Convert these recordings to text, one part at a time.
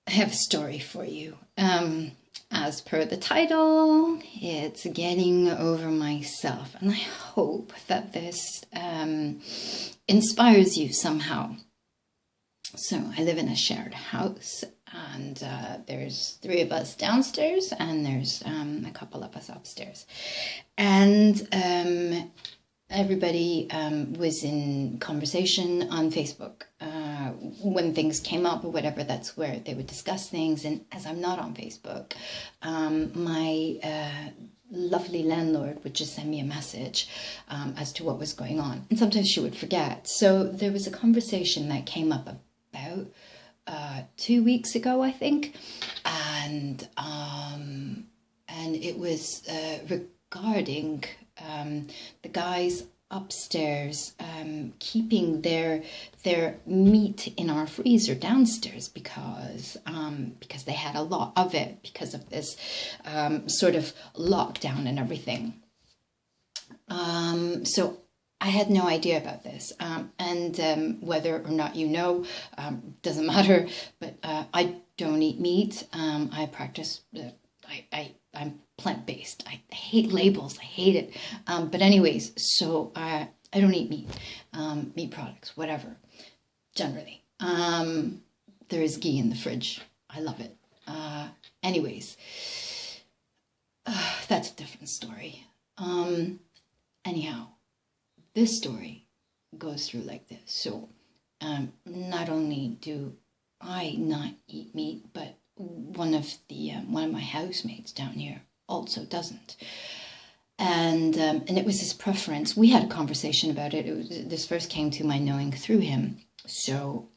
I have a story for you. As per the title, it's getting over myself, and I hope that this inspires you somehow. So I live in a shared house, and there's three of us downstairs, and there's a couple of us upstairs, and everybody was in conversation on Facebook. When things came up or whatever, that's where they would discuss things. And as I'm not on Facebook, my lovely landlord would just send me a message as to what was going on. And sometimes she would forget. So there was a conversation that came up about 2 weeks ago, I think. And it was regarding the guys upstairs keeping their meat in our freezer downstairs because they had a lot of it because of this sort of lockdown and everything. So I had no idea about this, and whether or not you know doesn't matter. But I don't eat meat. I practice. I'm plant-based. I hate labels. I hate it. But anyways, so I don't eat meat, meat products, whatever, generally. There is ghee in the fridge. I love it. Anyways, that's a different story. Anyhow, this story goes through like this. So not only do I not eat meat, but one of my housemates down here also doesn't, and it was his preference. We had a conversation about it. This first came to my knowing through him. So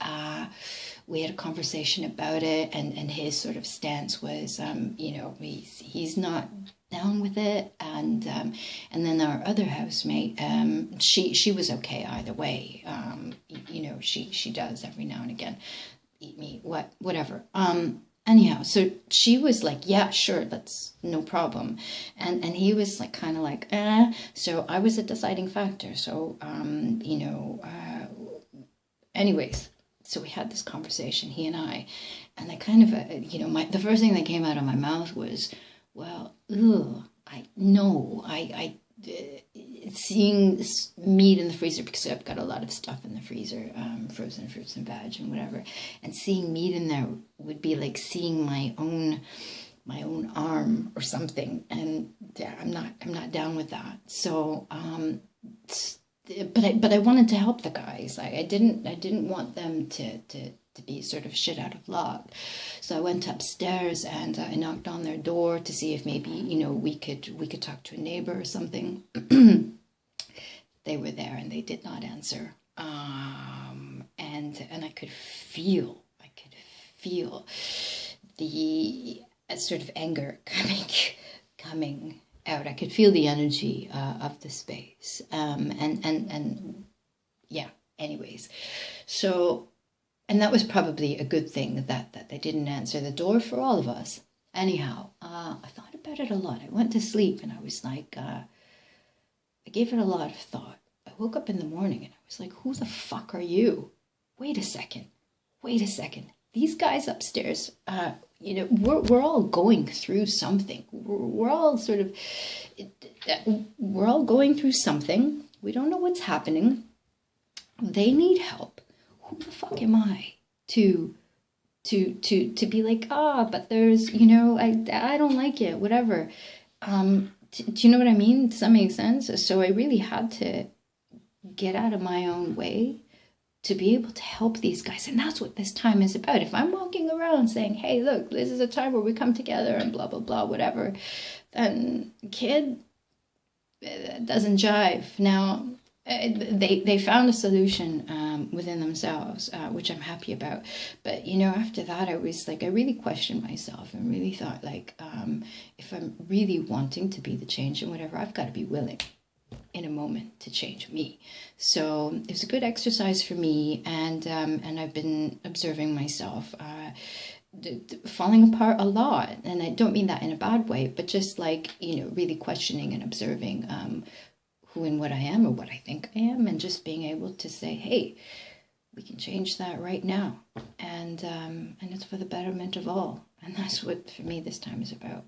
we had a conversation about it, and his sort of stance was, he's not down with it, and then our other housemate, she was okay either way. She does every now and again eat meat, whatever. Anyhow, so she was like, yeah, sure, that's no problem. And he was like, kind of like, eh. So I was a deciding factor. So, anyways, so we had this conversation, he and I kind of, the first thing that came out of my mouth was, well, seeing meat in the freezer, because I've got a lot of stuff in the freezer, frozen fruits and veg and whatever, and seeing meat in there would be like seeing my own arm or something, and yeah, I'm not down with that. So but I wanted to help the guys. I didn't want them to be sort of shit out of luck. So I went upstairs and I knocked on their door to see if maybe, we could talk to a neighbor or something. They were there and they did not answer. And I could feel the sort of anger coming out. I could feel the energy of the space. And yeah, anyways. So, and that was probably a good thing that they didn't answer the door for all of us. Anyhow, I thought about it a lot. I went to sleep and I was like, I gave it a lot of thought. I woke up in the morning and I was like, who the fuck are you? Wait a second. These guys upstairs, we're all going through something. We're all going through something. We don't know what's happening. They need help. Who the fuck am I to be like, but there's, I don't like it, whatever. Do you know what I mean? Does that make sense? So I really had to get out of my own way to be able to help these guys. And that's what this time is about. If I'm walking around saying, hey, look, this is a time where we come together and blah, blah, blah, whatever, then kid, it doesn't jive. Now, they found a solution within themselves, which I'm happy about. But, after that, I was like, I really questioned myself and really thought, like, if I'm really wanting to be the change and whatever, I've got to be willing in a moment to change me. So it was a good exercise for me, and I've been observing myself falling apart a lot. And I don't mean that in a bad way, but just like, really questioning and observing who and what I am or what I think I am, and just being able to say, hey, we can change that right now. And it's for the betterment of all. And that's what, for me, this time is about.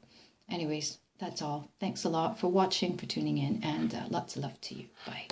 Anyways, that's all. Thanks a lot for watching, for tuning in, and lots of love to you. Bye.